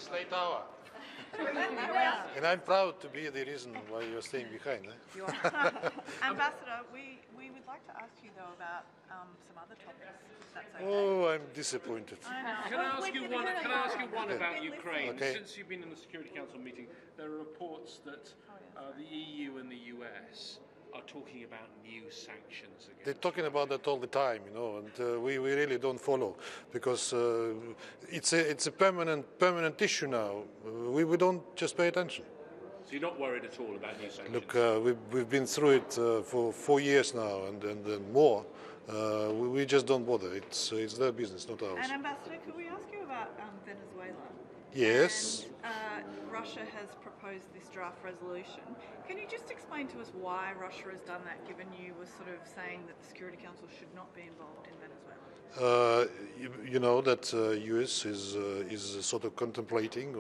this late hour. And I'm proud to be the reason why you're staying behind. You are. Ambassador, we would like to ask you, though, about some other topics, if that's okay. Oh, I'm disappointed. Can I ask you one about Ukraine? Okay. Since you've been in the Security Council meeting, there are reports that the EU and the US are talking about new sanctions again. They're talking about that all the time, you know, and we really don't follow because it's a permanent issue now. We don't just pay attention. So you're not worried at all about new sanctions? Look, we've been through it for 4 years now and more. We just don't bother. It's their business, not ours. And Ambassador, could we ask you about Venezuela? Yes. And, Russia has proposed this draft resolution. Can you just explain to us why Russia has done that, given you were sort of saying that the Security Council should not be involved in Venezuela? You know that US is sort of contemplating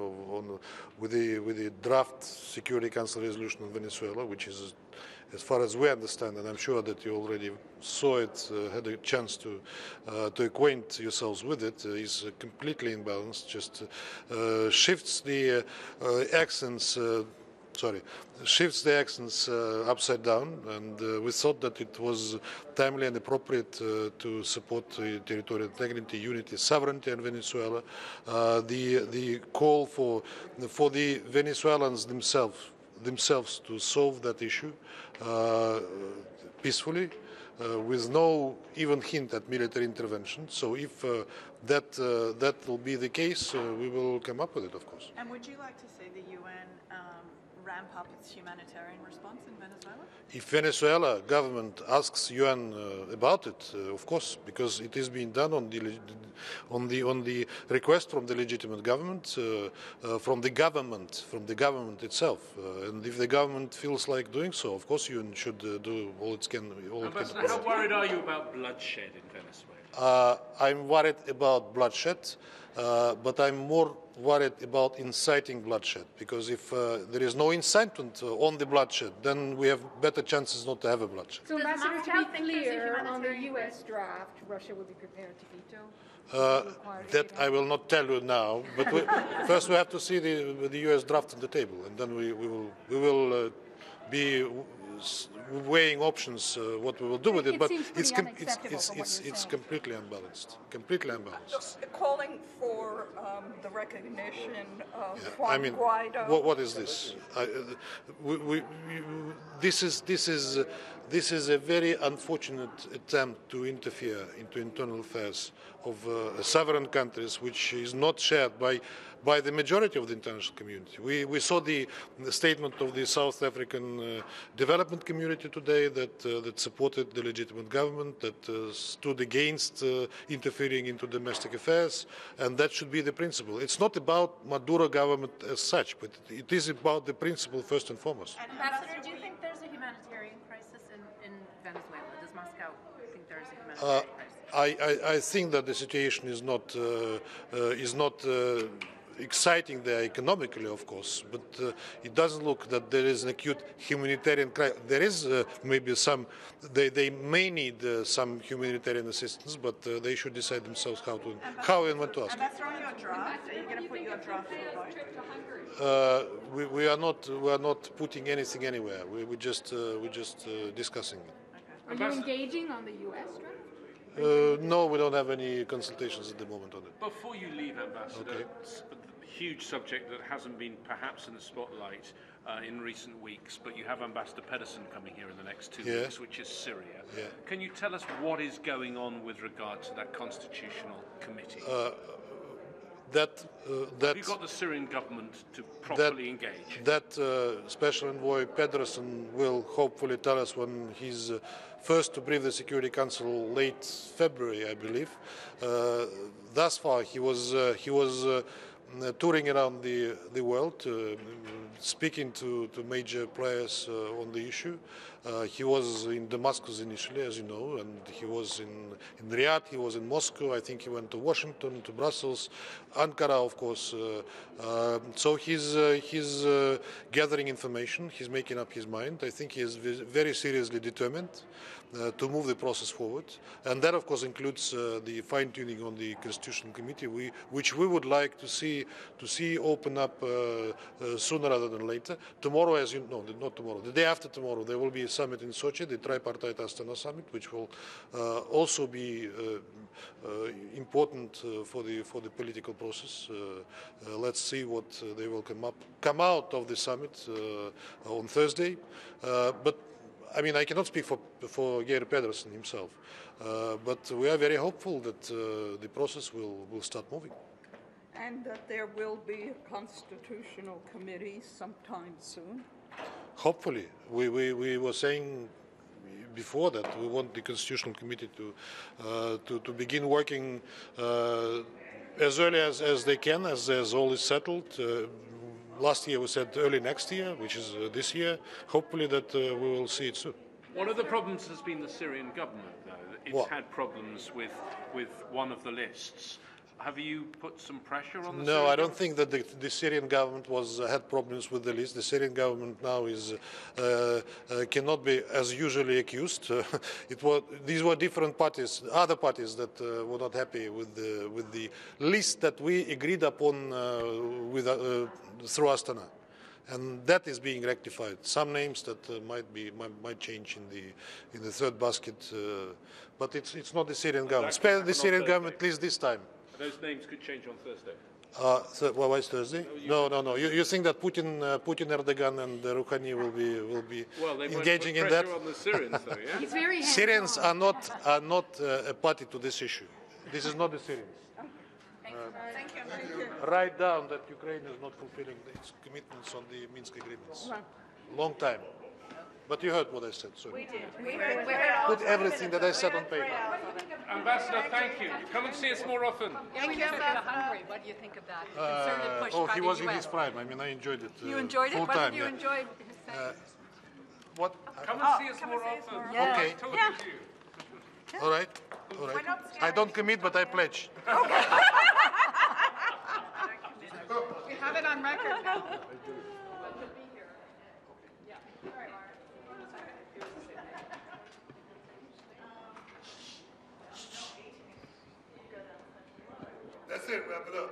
with the draft Security Council resolution on Venezuela, which is, as far as we understand, and I'm sure that you already saw it, had a chance to acquaint yourselves with it, is completely imbalanced. Just shifts the accents. Shifts the accents upside down, and we thought that it was timely and appropriate to support territorial integrity, unity, sovereignty in Venezuela. The call for the Venezuelans themselves to solve that issue peacefully, with no even hint at military intervention. So if that will be the case, we will come up with it, of course. And would you like to see the UN ramp up its humanitarian response in Venezuela? If Venezuela government asks UN about it, of course, because it is being done on the request from the legitimate government, from the government itself, and if the government feels like doing so, of course, UN should do all it can. Ambassador, how worried are you about bloodshed in Venezuela? I'm worried about bloodshed, but I'm more worried about inciting bloodshed, because if there is no incitement on the bloodshed, then we have better chances not to have a bloodshed. So, Ambassador, to be clear, on the U.S. draft, Russia will be prepared to veto? That I will not tell you now, but first we have to see the U.S. draft on the table, and then we will be weighing options what we will do with it, but it's completely unbalanced. Completely unbalanced. Calling for the recognition of I mean, Guaido. what is this? This is a very unfortunate attempt to interfere into internal affairs of sovereign countries, which is not shared by the majority of the international community. We saw the statement of the South African development community today that supported the legitimate government, that stood against interfering into domestic affairs, and that should be the principle. It's not about Maduro government as such, but it is about the principle first and foremost. Ambassador, do you think there's a humanitarian crisis in Venezuela? Does Moscow think there is a humanitarian crisis? I think that the situation is not exciting there economically, of course, but it doesn't look that there is an acute humanitarian crisis. There is maybe some. They may need some humanitarian assistance, but they should decide themselves how and when to ask. Ambassador, on your draft, are you going to put your draft for a vote? We are not putting anything anywhere. We're just discussing it. Okay. Are you engaging on the U.S. draft? No, we don't have any consultations at the moment on it. Before you leave, Ambassador, Okay. a huge subject that hasn't been perhaps in the spotlight in recent weeks, but you have Ambassador Pedersen coming here in the next 2 weeks, which is Syria. Yeah. Can you tell us what is going on with regard to that constitutional committee? Have you got the Syrian government to properly engage? That Special Envoy Pedersen will hopefully tell us when he's first to brief the Security Council late February, I believe. Thus far, he was touring around the world, speaking to major players on the issue. He was in Damascus initially, as you know, and he was in Riyadh, he was in Moscow, I think he went to Washington, to Brussels, Ankara, of course. So he's gathering information, he's making up his mind. I think he is very seriously determined to move the process forward. And that, of course, includes the fine-tuning on the Constitutional Committee, which we would like to see open up sooner rather than later. Tomorrow, as you know, not tomorrow, the day after tomorrow, there will be a summit in Sochi, the tripartite Astana summit, which will also be important for the political process. Let's see what they will come out of the summit on Thursday. But I mean, I cannot speak for Geir Pedersen himself, but we are very hopeful that the process will start moving. And that there will be a constitutional committee sometime soon? Hopefully. We were saying before that we want the Constitutional Committee to begin working as early as they can, as all is settled. Last year we said early next year, which is this year. Hopefully that we will see it soon. One of the problems has been the Syrian government, though. It's had problems with one of the lists. Have you put some pressure on the No, I don't think that the Syrian government had problems with the list. The Syrian government now cannot be as usually accused. These were different parties, other parties that were not happy with the list that we agreed upon through Astana, and that is being rectified. Some names that might change in the third basket, but it's not the Syrian government. The Syrian government, at least this time. Those names could change on Thursday. Why is Thursday? No. You think that Putin, Erdogan, and Rouhani will be engaging in that? On the Syrians, though, yeah? He's very Syrians are not a party to this issue. This is not the Syrians. Thank you. Write down that Ukraine is not fulfilling its commitments on the Minsk agreements. Long time. But you heard what I said. Sorry. We heard Put everything that I said on paper. Ambassador, thank you. Come and see us more often. Thank you, Hungary. What do you think of that? Concerted push by He the was in US. his prime. I mean, I enjoyed it. You enjoyed it? Full What time, did you enjoy? What? Come and see us more often. Yeah. Okay. Talk Yeah. to you. All right. I don't commit, but I pledge. We have it on record now. That's it. Wrap it up.